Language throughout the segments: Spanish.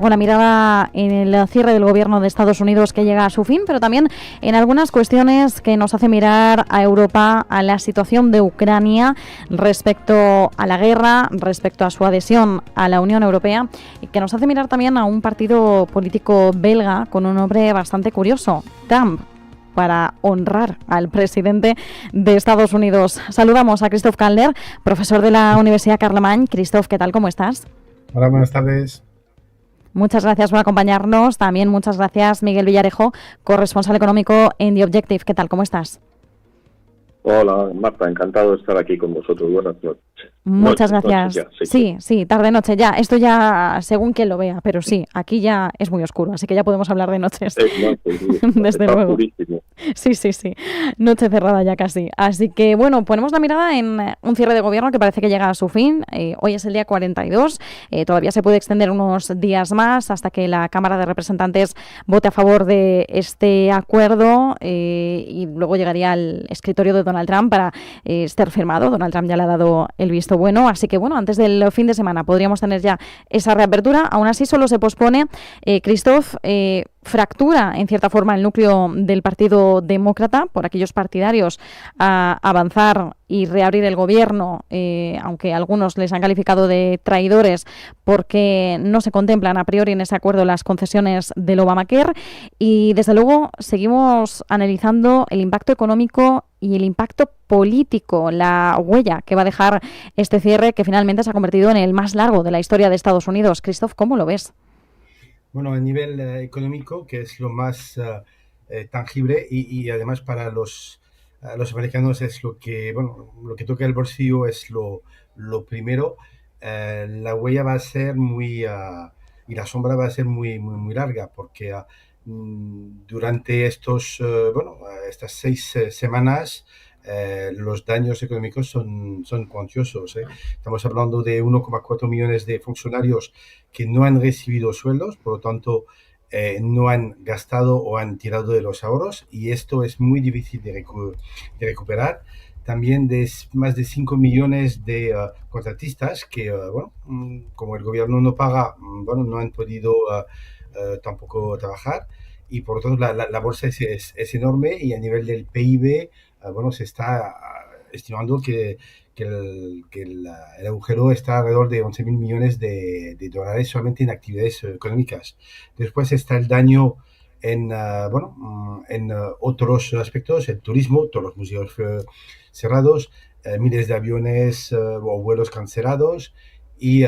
Con la mirada en el cierre del gobierno de Estados Unidos que llega a su fin, pero también en algunas cuestiones que nos hace mirar a Europa, a la situación de Ucrania respecto a la guerra, respecto a su adhesión a la Unión Europea, y que nos hace mirar también a un partido político belga con un nombre bastante curioso, Trump, para honrar al presidente de Estados Unidos. Saludamos a Christophe Cander, profesor de la Universidad Carlemagne. Christophe, ¿qué tal? ¿Cómo estás? Hola, buenas tardes. Muchas gracias por acompañarnos. También muchas gracias, Miguel Villarejo, corresponsal económico en The Objective. ¿Qué tal? ¿Cómo estás? Hola, Marta, encantado de estar aquí con vosotros. Buenas noches. Muchas gracias. Ya, sí, tarde-noche ya. Esto ya según quien lo vea, pero sí, aquí ya es muy oscuro, así que ya podemos hablar de noches. Desde luego. Purísimo. Sí. Noche cerrada ya casi. Así que, bueno, ponemos la mirada en un cierre de gobierno que parece que llega a su fin. Hoy es el día 42. Todavía se puede extender unos días más hasta que la Cámara de Representantes vote a favor de este acuerdo y luego llegaría al escritorio de Donald Trump para estar firmado. Donald Trump ya le ha dado el visto bueno. Así que, bueno, antes del fin de semana podríamos tener ya esa reapertura. Aún así, solo se pospone. Christophe, fractura en cierta forma el núcleo del Partido Demócrata por aquellos partidarios a avanzar y reabrir el gobierno, aunque algunos les han calificado de traidores porque no se contemplan a priori en ese acuerdo las concesiones del Obamacare. Y desde luego seguimos analizando el impacto económico y el impacto político, la huella que va a dejar este cierre que finalmente se ha convertido en el más largo de la historia de Estados Unidos. Christophe, ¿cómo lo ves? Bueno, a nivel económico, que es lo más tangible y además para los americanos es lo que toca el bolsillo es lo primero. La huella va a ser y la sombra va a ser muy larga porque durante estas 6 semanas los daños económicos son cuantiosos. Estamos hablando de 1,4 millones de funcionarios que no han recibido sueldos, por lo tanto no han gastado o han tirado de los ahorros y esto es muy difícil de recuperar. También de más de 5 millones de contratistas que, como el gobierno no paga, no han podido tampoco trabajar y por lo tanto la bolsa es enorme y a nivel del PIB, se está estimando que el agujero está alrededor de 11.000 millones de dólares solamente en actividades económicas. Después está el daño en otros aspectos, el turismo, todos los museos cerrados, miles de aviones o vuelos cancelados y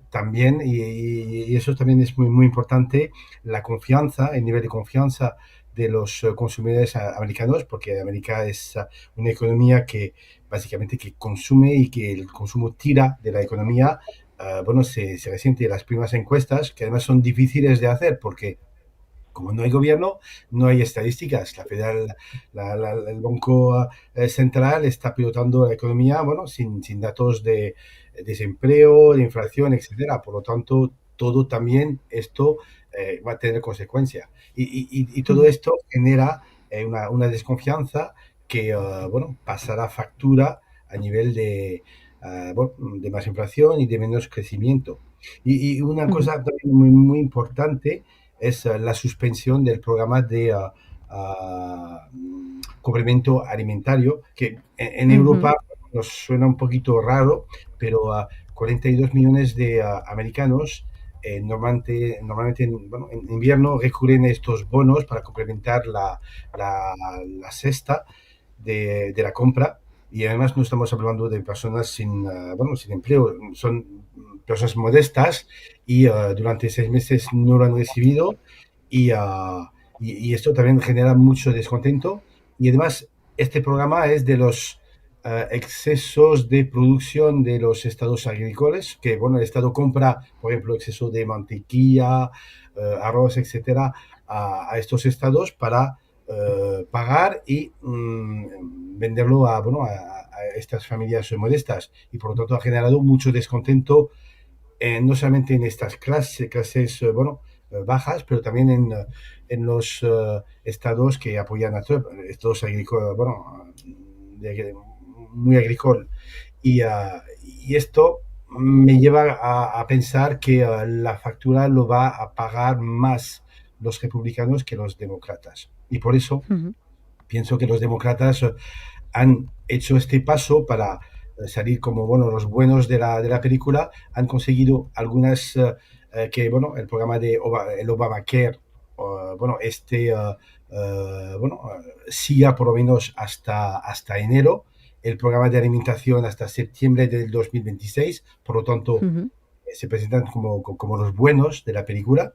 también, y eso también es muy importante, la confianza, el nivel de confianza de los consumidores americanos, porque América es una economía que básicamente que consume y que el consumo tira de la economía. Se resiente en las primeras encuestas, que además son difíciles de hacer porque como no hay gobierno, no hay estadísticas. La Federal, el Banco Central está pilotando la economía, sin datos de desempleo, de inflación, etcétera. Por lo tanto, todo también esto va a tener consecuencias. Y todo esto genera una desconfianza que, pasará factura a nivel de más inflación y de menos crecimiento. Y una cosa también muy importante es la suspensión del programa de complemento alimentario, que en Europa nos suena un poquito raro, pero 42 millones de americanos normalmente en invierno recurren a estos bonos para complementar la cesta de la compra. Y además no estamos hablando de personas sin empleo, son personas modestas y durante 6 meses no lo han recibido y esto también genera mucho descontento. Y además este programa es de los excesos de producción de los estados agrícolas, que el estado compra, por ejemplo, exceso de mantequilla, arroz, etcétera, a estos estados para pagar y venderlo a estas familias modestas y por lo tanto ha generado mucho descontento no solamente en estas clases bajas, pero también en los estados que apoyan a Trump, estados agrícolas, muy agrícolas. Y esto me lleva a pensar que la factura lo va a pagar más los republicanos que los demócratas. Y por eso Ujú, pienso que los demócratas han hecho este paso para salir como bueno, los buenos de la película, han conseguido algunas que bueno, el programa de el Obamacare, bueno, siga por lo menos hasta enero, el programa de alimentación hasta septiembre del 2026, por lo tanto ujú, se presentan como los buenos de la película.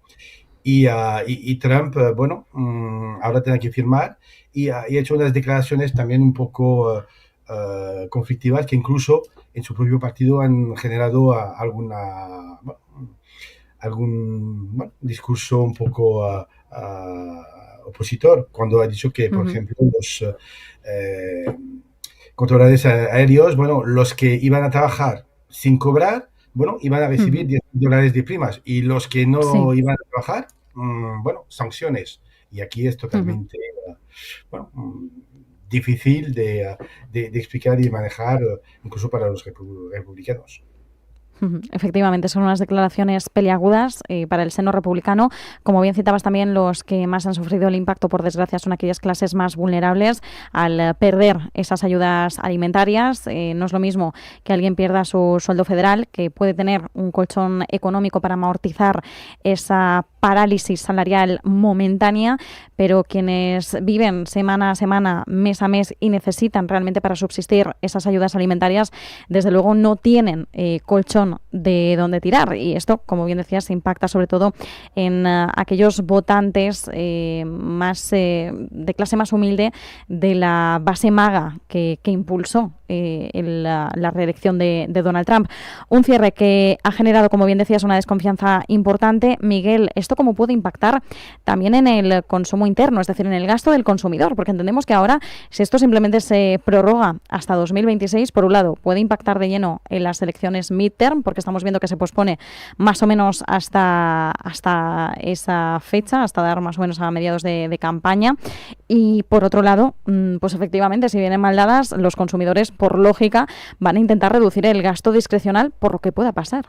Y Trump, bueno, ahora tiene que firmar y ha hecho unas declaraciones también un poco conflictivas que incluso en su propio partido han generado bueno, algún bueno, discurso un poco opositor, cuando ha dicho que, por ujú, ejemplo, los controladores aéreos, bueno, los que iban a trabajar sin cobrar, bueno, iban a recibir ujú. $10,000 de primas y los que no Sí. iban a trabajar, bueno, sanciones. Y aquí es Ujú. totalmente, bueno, difícil de explicar y de manejar, incluso para los republicanos. Ujú. Efectivamente, son unas declaraciones peliagudas para el seno republicano. Como bien citabas también, los que más han sufrido el impacto, por desgracia, son aquellas clases más vulnerables al perder esas ayudas alimentarias. No es lo mismo que alguien pierda su sueldo federal, que puede tener un colchón económico para amortizar esa parálisis salarial momentánea, pero quienes viven semana a semana, mes a mes y necesitan realmente para subsistir esas ayudas alimentarias, desde luego no tienen colchón de donde tirar. Y esto, como bien decías, impacta sobre todo en aquellos votantes de clase más humilde de la base MAGA que impulsó la reelección de Donald Trump. Un cierre que ha generado, como bien decías, una desconfianza importante. Miguel, ¿esto cómo puede impactar también en el consumo interno, es decir, en el gasto del consumidor? Porque entendemos que ahora, si esto simplemente se prorroga hasta 2026, por un lado, puede impactar de lleno en las elecciones midterm, porque estamos viendo que se pospone más o menos hasta esa fecha, hasta dar más o menos a mediados de campaña. Y por otro lado, pues efectivamente, si vienen mal dadas, los consumidores, por lógica, van a intentar reducir el gasto discrecional por lo que pueda pasar.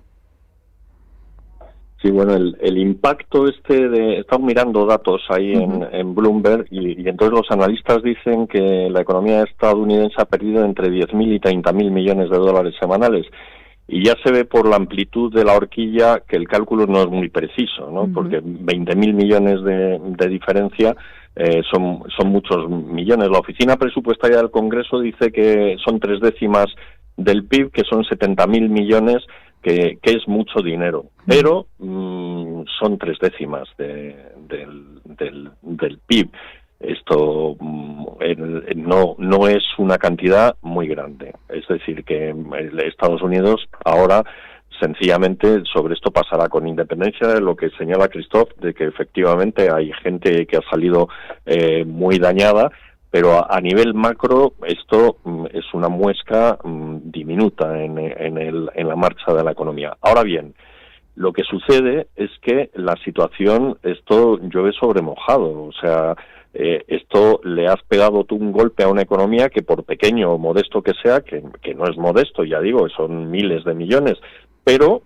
Sí, bueno, el impacto estamos mirando datos ahí en Bloomberg y entonces los analistas dicen que la economía estadounidense ha perdido entre 10.000 y 30.000 millones de dólares semanales. Y ya se ve por la amplitud de la horquilla que el cálculo no es muy preciso, ¿no? Porque 20.000 millones de diferencia son muchos millones. La Oficina Presupuestaria del Congreso dice que son 0,3 del PIB, que son 70.000 millones, que es mucho dinero. Pero son 0,3 del PIB. Esto no es una cantidad muy grande. Es decir, que Estados Unidos ahora sencillamente sobre esto pasará, con independencia de lo que señala Christophe, de que efectivamente hay gente que ha salido muy dañada, pero a nivel macro esto es una muesca diminuta en la marcha de la economía. Ahora bien, lo que sucede es que la situación, esto llueve sobre mojado, o sea, esto le has pegado tú un golpe a una economía que, por pequeño o modesto que sea, que no es modesto, ya digo, son miles de millones, pero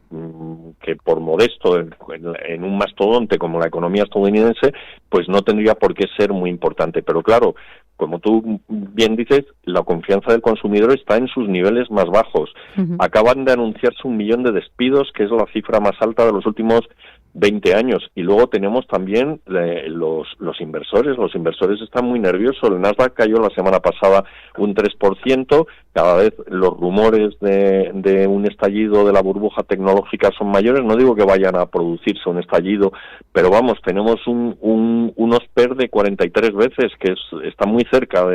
que por modesto en un mastodonte como la economía estadounidense, pues no tendría por qué ser muy importante. Pero claro, como tú bien dices, la confianza del consumidor está en sus niveles más bajos. Acaban de anunciarse 1 millón de despidos, que es la cifra más alta de los últimos 20 años. Y luego tenemos también los inversores. Los inversores están muy nerviosos. El Nasdaq cayó la semana pasada un 3%. Cada vez los rumores de un estallido de la burbuja tecnológica son mayores. No digo que vayan a producirse un estallido, pero vamos, tenemos unos PER de 43 veces, que está muy cerca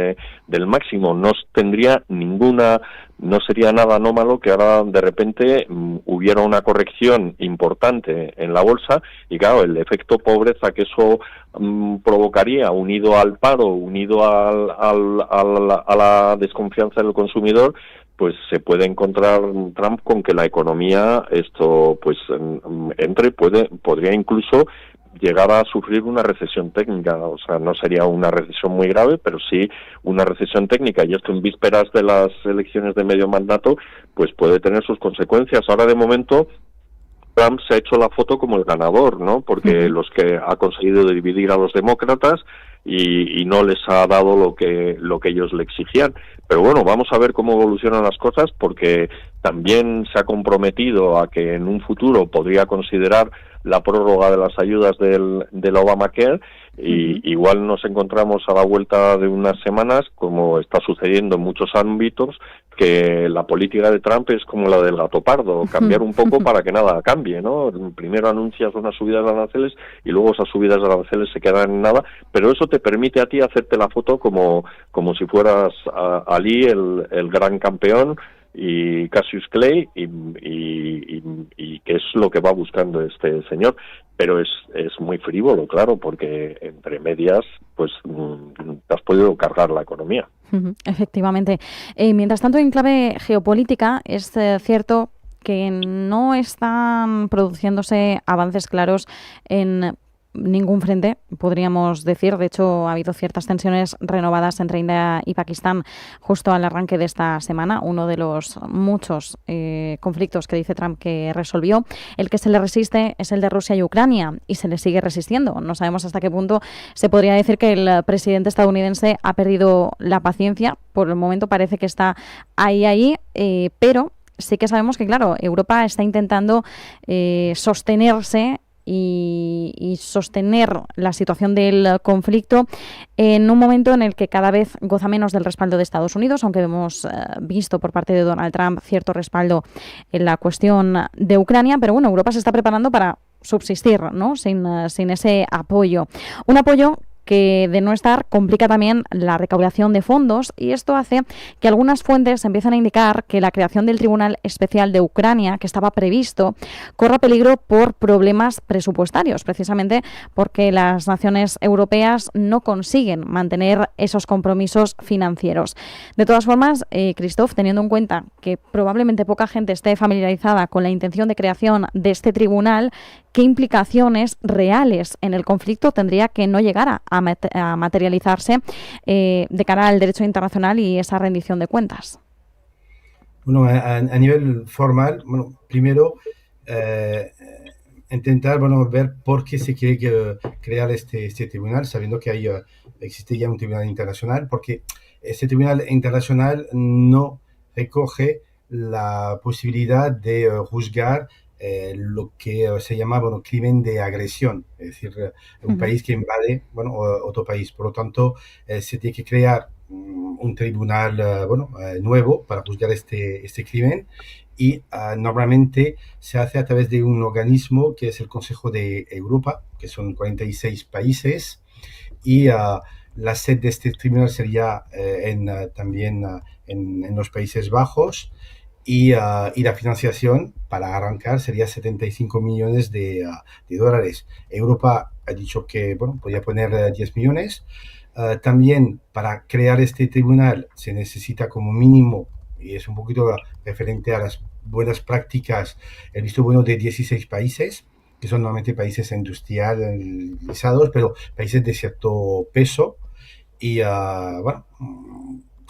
del máximo. No sería nada anómalo que ahora de repente hubiera una corrección importante en la bolsa y claro, el efecto pobreza que eso provocaría, unido al paro, unido a la desconfianza del consumidor, pues se puede encontrar Trump con que la economía podría incluso llegara a sufrir una recesión técnica. O sea, no sería una recesión muy grave, pero sí una recesión técnica, y esto en vísperas de las elecciones de medio mandato, pues puede tener sus consecuencias. Ahora, de momento, Trump se ha hecho la foto como el ganador, ¿no? Porque los que ha conseguido dividir a los demócratas y no les ha dado lo que ellos le exigían. Pero bueno, vamos a ver cómo evolucionan las cosas, porque también se ha comprometido a que en un futuro podría considerar la prórroga de las ayudas del Obamacare, y igual nos encontramos a la vuelta de unas semanas, como está sucediendo en muchos ámbitos, que la política de Trump es como la del gato pardo, cambiar un poco para que nada cambie, ¿no? Primero anuncias unas subidas de aranceles y luego esas subidas de aranceles se quedan en nada, pero eso te permite a ti hacerte la foto como si fueras Ali, el gran campeón, y Cassius Clay, y que es lo que va buscando este señor. Pero es muy frívolo, claro, porque entre medias pues te has podido cargar la economía. Efectivamente. Mientras tanto, en clave geopolítica, es cierto que no están produciéndose avances claros en ningún frente, podríamos decir. De hecho, ha habido ciertas tensiones renovadas entre India y Pakistán justo al arranque de esta semana, uno de los muchos conflictos que dice Trump que resolvió. El que se le resiste es el de Rusia y Ucrania, y se le sigue resistiendo. No sabemos hasta qué punto se podría decir que el presidente estadounidense ha perdido la paciencia. Por el momento parece que está ahí, pero sí que sabemos que, claro, Europa está intentando sostenerse y sostener la situación del conflicto en un momento en el que cada vez goza menos del respaldo de Estados Unidos, aunque hemos visto por parte de Donald Trump cierto respaldo en la cuestión de Ucrania. Pero bueno, Europa se está preparando para subsistir, ¿no? Sin ese apoyo. Un apoyo que, de no estar, complica también la recaudación de fondos, y esto hace que algunas fuentes empiecen a indicar que la creación del Tribunal Especial de Ucrania, que estaba previsto, corra peligro por problemas presupuestarios, precisamente porque las naciones europeas no consiguen mantener esos compromisos financieros. De todas formas, Christoph, teniendo en cuenta que probablemente poca gente esté familiarizada con la intención de creación de este tribunal, ¿qué implicaciones reales en el conflicto tendría que no llegara a materializarse de cara al derecho internacional y esa rendición de cuentas? Bueno, a nivel formal, bueno, primero intentar, bueno, ver por qué se quiere crear este tribunal, sabiendo que existe ya un tribunal internacional, porque este tribunal internacional no recoge la posibilidad de juzgar lo que se llama, bueno, crimen de agresión, es decir, un país que invade, bueno, otro país. Por lo tanto, se tiene que crear un tribunal, nuevo para juzgar este crimen, y normalmente se hace a través de un organismo que es el Consejo de Europa, que son 46 países, y la sede de este tribunal sería también en los Países Bajos. Y la financiación para arrancar sería 75 millones de dólares. Europa ha dicho que, bueno, podía poner 10 millones. También, para crear este tribunal se necesita como mínimo, y es un poquito referente a las buenas prácticas, el visto bueno de 16 países, que son normalmente países industrializados, pero países de cierto peso. Y bueno,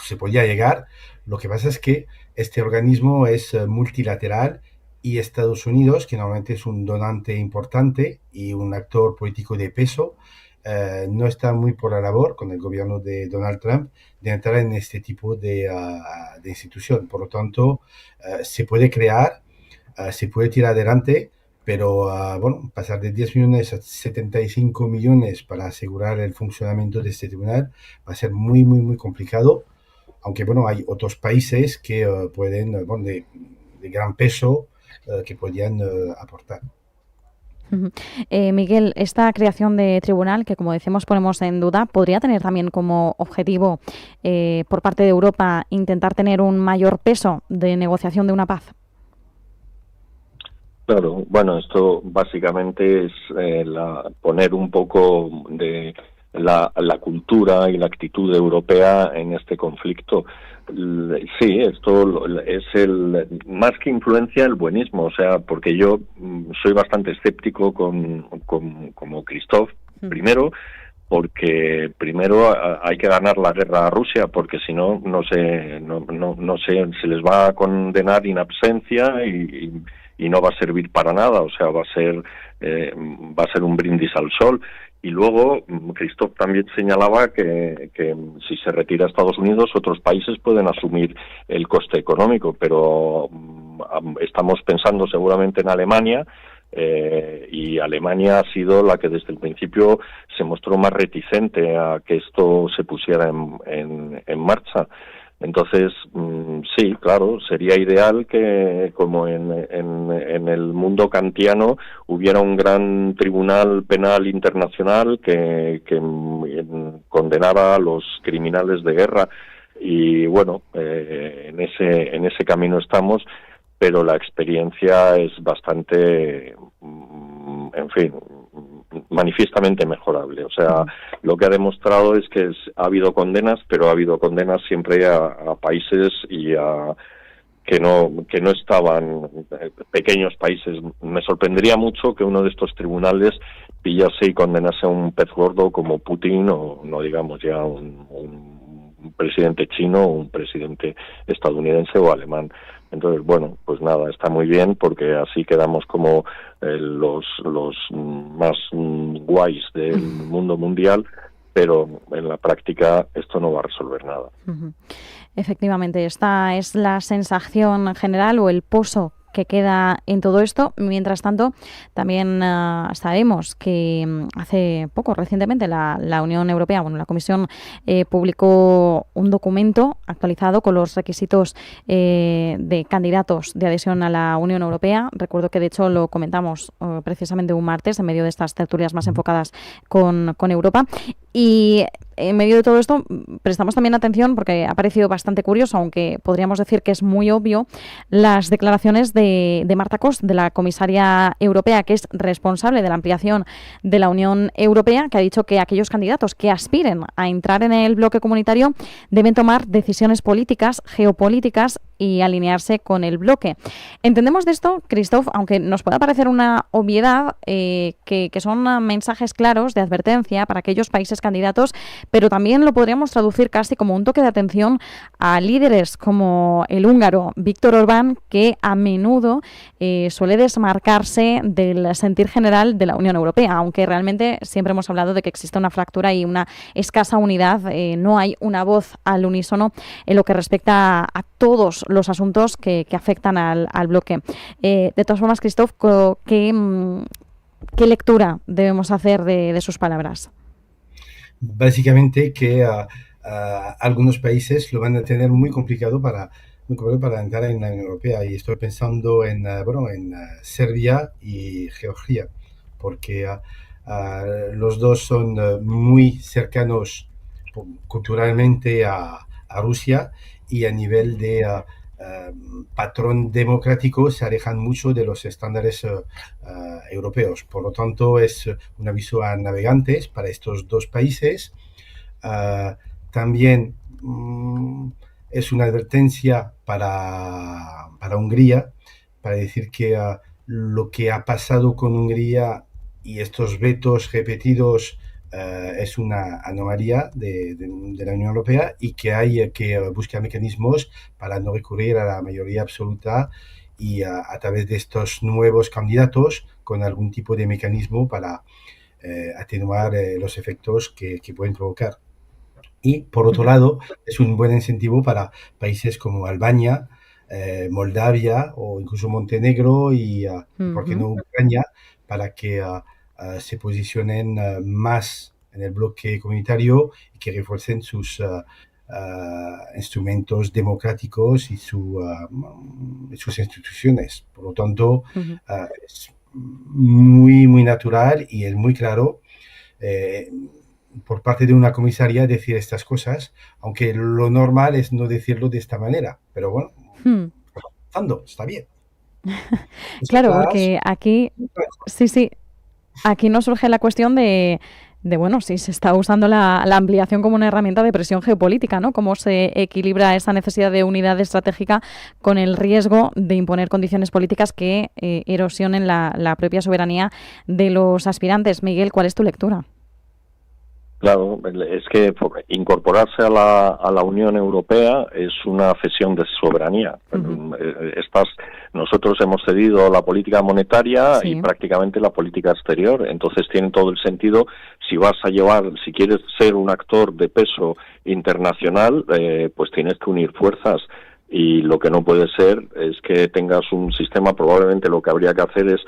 se podía llegar. Lo que pasa es que este organismo es multilateral, y Estados Unidos, que normalmente es un donante importante y un actor político de peso, no está muy por la labor con el gobierno de Donald Trump de entrar en este tipo de institución. Por lo tanto, se puede crear, se puede tirar adelante, pero bueno, pasar de 10 millones a 75 millones para asegurar el funcionamiento de este tribunal va a ser muy, muy, muy complicado. Aunque, bueno, hay otros países que pueden, bueno, de gran peso, que podrían aportar. Miguel, esta creación de tribunal, que como decimos ponemos en duda, ¿podría tener también como objetivo por parte de Europa intentar tener un mayor peso de negociación de una paz? Claro, bueno, esto básicamente es poner un poco de la cultura y la actitud europea en este conflicto. Sí, esto es más que influencia, el buenismo, o sea, porque yo soy bastante escéptico como Christophe, primero, porque primero hay que ganar la guerra a Rusia, porque si no, no sé, se les va a condenar in absentia y no va a servir para nada, o sea, va a ser un brindis al sol. Y luego, Christophe también señalaba que si se retira Estados Unidos, otros países pueden asumir el coste económico, pero estamos pensando seguramente en Alemania, y Alemania ha sido la que desde el principio se mostró más reticente a que esto se pusiera en marcha. Entonces, sí, claro, sería ideal que, como en el mundo kantiano, hubiera un gran tribunal penal internacional que condenara a los criminales de guerra. Y bueno, en ese camino estamos, pero la experiencia es bastante, en fin, manifiestamente mejorable. O sea, lo que ha demostrado es que ha habido condenas, pero ha habido condenas siempre a países y que no estaban, pequeños países. Me sorprendería mucho que uno de estos tribunales pillase y condenase a un pez gordo como Putin, o no digamos ya un presidente chino o un presidente estadounidense o alemán. Entonces, bueno, pues nada, está muy bien, porque así quedamos como los más guays del mundo mundial, pero en la práctica esto no va a resolver nada. Efectivamente, esta es la sensación general o el pozo que queda en todo esto. Mientras tanto, también sabemos que hace poco, recientemente, la Unión Europea, la Comisión publicó un documento actualizado con los requisitos de candidatos de adhesión a la Unión Europea. Recuerdo que, de hecho, lo comentamos precisamente un martes en medio de estas tertulias más enfocadas con Europa. Y en medio de todo esto prestamos también atención, porque ha parecido bastante curioso, aunque podríamos decir que es muy obvio, las declaraciones de Marta Kos, de la comisaria europea que es responsable de la ampliación de la Unión Europea, que ha dicho que aquellos candidatos que aspiren a entrar en el bloque comunitario deben tomar decisiones políticas, geopolíticas y alinearse con el bloque. Entendemos de esto, Christophe, aunque nos pueda parecer una obviedad, que son mensajes claros de advertencia para aquellos países candidatos, pero también lo podríamos traducir casi como un toque de atención a líderes como el húngaro Viktor Orbán, que a menudo suele desmarcarse del sentir general de la Unión Europea, aunque realmente siempre hemos hablado de que existe una fractura y una escasa unidad. No hay una voz al unísono en lo que respecta a todos los asuntos que afectan al bloque. De todas formas, Christophe, ¿qué lectura debemos hacer de sus palabras? Básicamente que algunos países lo van a tener muy complicado para entrar en la Unión Europea, y estoy pensando en Serbia y Georgia, porque los dos son muy cercanos culturalmente a Rusia, y a nivel de patrón democrático se alejan mucho de los estándares europeos. Por lo tanto, es un aviso a navegantes para estos dos países. También es una advertencia para Hungría, para decir que lo que ha pasado con Hungría y estos vetos repetidos es una anomalía de la Unión Europea, y que hay que buscar mecanismos para no recurrir a la mayoría absoluta, y a través de estos nuevos candidatos con algún tipo de mecanismo para atenuar los efectos que pueden provocar. Y por otro lado, es un buen incentivo para países como Albania, Moldavia o incluso Montenegro y, ¿por qué no Ucrania?, para que se posicionen más en el bloque comunitario y que refuercen sus instrumentos democráticos y sus instituciones. Por lo tanto, es muy, muy natural y es muy claro por parte de una comisaria decir estas cosas, aunque lo normal es no decirlo de esta manera. Pero bueno, está bien. Claro, porque aquí, sí, aquí nos surge la cuestión de bueno, si se está usando la ampliación como una herramienta de presión geopolítica, ¿no? Cómo se equilibra esa necesidad de unidad estratégica con el riesgo de imponer condiciones políticas que erosionen la propia soberanía de los aspirantes. Miguel, ¿cuál es tu lectura? Claro, es que incorporarse a la Unión Europea es una cesión de soberanía. Uh-huh. Nosotros hemos cedido la política monetaria y prácticamente la política exterior, entonces tiene todo el sentido si quieres ser un actor de peso internacional, pues tienes que unir fuerzas. Y lo que no puede ser es que tengas un sistema, probablemente lo que habría que hacer es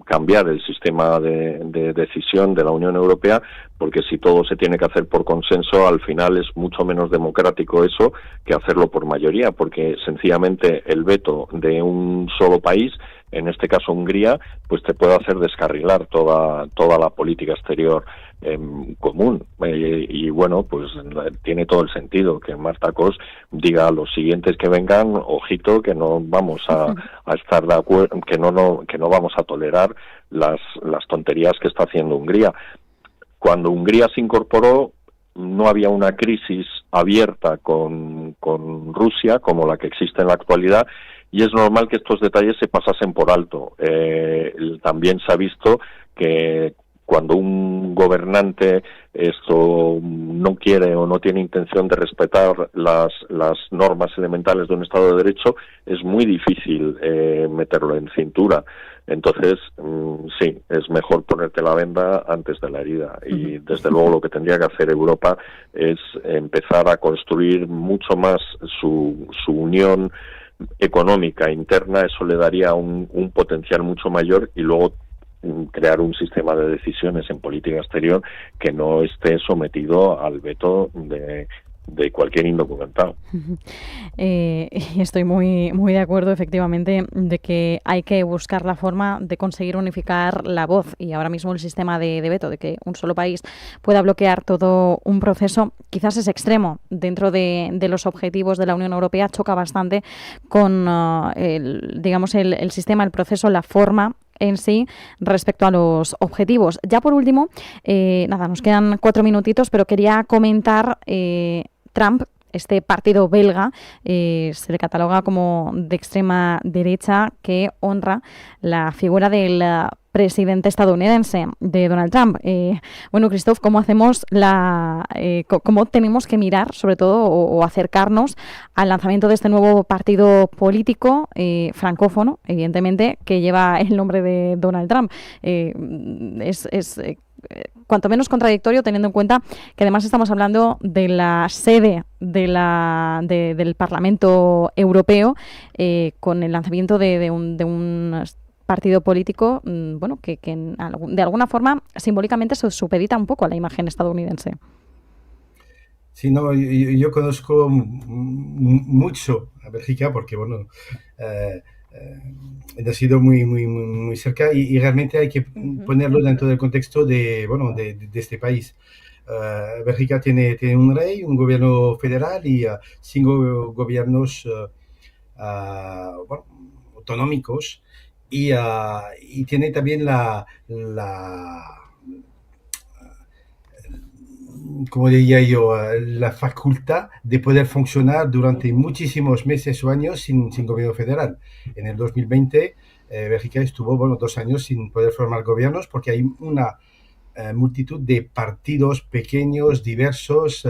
cambiar el sistema de decisión de la Unión Europea, porque si todo se tiene que hacer por consenso, al final es mucho menos democrático eso que hacerlo por mayoría, porque sencillamente el veto de un solo país, en este caso Hungría, pues te puede hacer descarrilar toda la política exterior común. Y bueno, pues tiene todo el sentido que Marta Kos diga a los siguientes que vengan, ojito, que no vamos a estar de acuerdo, que no vamos a tolerar las tonterías que está haciendo Hungría. Cuando Hungría se incorporó, no había una crisis abierta con Rusia como la que existe en la actualidad, y es normal que estos detalles se pasasen por alto. También se ha visto que cuando un gobernante no quiere o no tiene intención de respetar las normas elementales de un Estado de Derecho, es muy difícil meterlo en cintura. Entonces, sí, es mejor ponerte la venda antes de la herida. Y desde luego lo que tendría que hacer Europa es empezar a construir mucho más su unión económica interna. Eso le daría un potencial mucho mayor, y luego crear un sistema de decisiones en política exterior que no esté sometido al veto de cualquier indocumentado. Estoy muy de acuerdo, efectivamente, de que hay que buscar la forma de conseguir unificar la voz, y ahora mismo el sistema de veto, de que un solo país pueda bloquear todo un proceso, quizás es extremo dentro de los objetivos de la Unión Europea, choca bastante con el sistema, el proceso, la forma en sí respecto a los objetivos. Ya por último, nos quedan 4 minutitos, pero quería comentar Trump, este partido belga, se le cataloga como de extrema derecha, que honra la figura del presidente estadounidense, de Donald Trump. Bueno, Christophe, ¿cómo hacemos cómo tenemos que mirar, sobre todo, o acercarnos al lanzamiento de este nuevo partido político francófono, evidentemente, que lleva el nombre de Donald Trump? Cuanto menos contradictorio, teniendo en cuenta que además estamos hablando de la sede del Parlamento Europeo, con el lanzamiento de un partido político, que de alguna forma simbólicamente se supedita un poco a la imagen estadounidense. Sí, no, yo conozco mucho a Bélgica porque, ha sido muy cerca, y realmente hay que ponerlo dentro del contexto de este país. Bélgica tiene un rey, un gobierno federal y 5 gobiernos autonómicos, y tiene también como diría yo, la facultad de poder funcionar durante muchísimos meses o años sin gobierno federal. En el 2020, Bélgica estuvo 2 años sin poder formar gobiernos porque hay una multitud de partidos pequeños, diversos.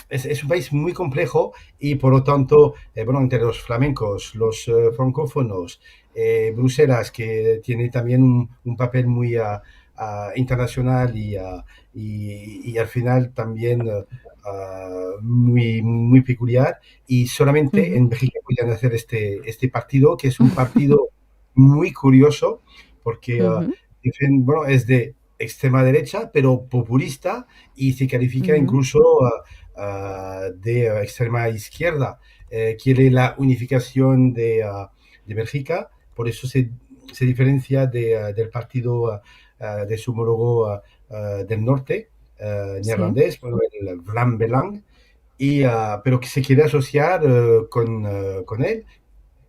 Es un país muy complejo, y por lo tanto, entre los flamencos, los francófonos, Bruselas, que tiene también un papel muy internacional, y al final también muy peculiar, y solamente en Bélgica podían hacer este partido, que es un partido muy curioso, porque es de extrema derecha, pero populista, y se califica incluso de extrema izquierda. Quiere la unificación de Bélgica, por eso se diferencia del partido de su homólogo del norte, neerlandés, el Vlaam Belang, pero que se quiere asociar con él,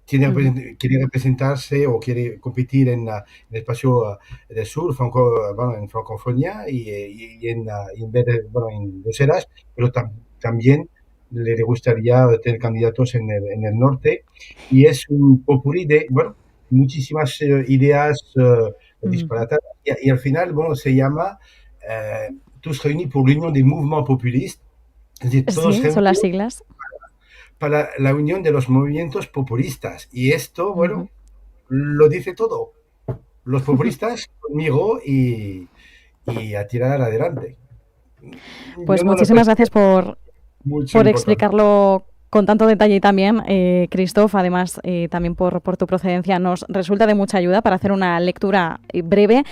quiere representarse o quiere competir en el espacio del sur, en francofonía y en Bruselas, pero también le gustaría tener candidatos en el norte. Y es un popurrí de, muchísimas ideas disparatadas. Y al final, se llama Tous réunis pour l'Union des mouvements populistes. Es decir, todos Sí, son las reunidos siglas. para la unión de los movimientos populistas. Y esto, lo dice todo. Los populistas conmigo y a tirar adelante. Pues muchísimas gracias por explicarlo con tanto detalle y también, Christophe, además también por tu procedencia, nos resulta de mucha ayuda para hacer una lectura breve.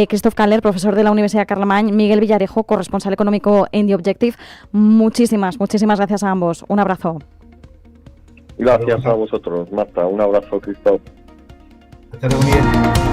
Christophe Cahnler, profesor de la Universidad Carlemany, Miguel Villarejo, corresponsal económico en The Objective. Muchísimas gracias a ambos. Un abrazo. Gracias a vosotros, Marta. Un abrazo, Christophe. Hasta luego, Miguel.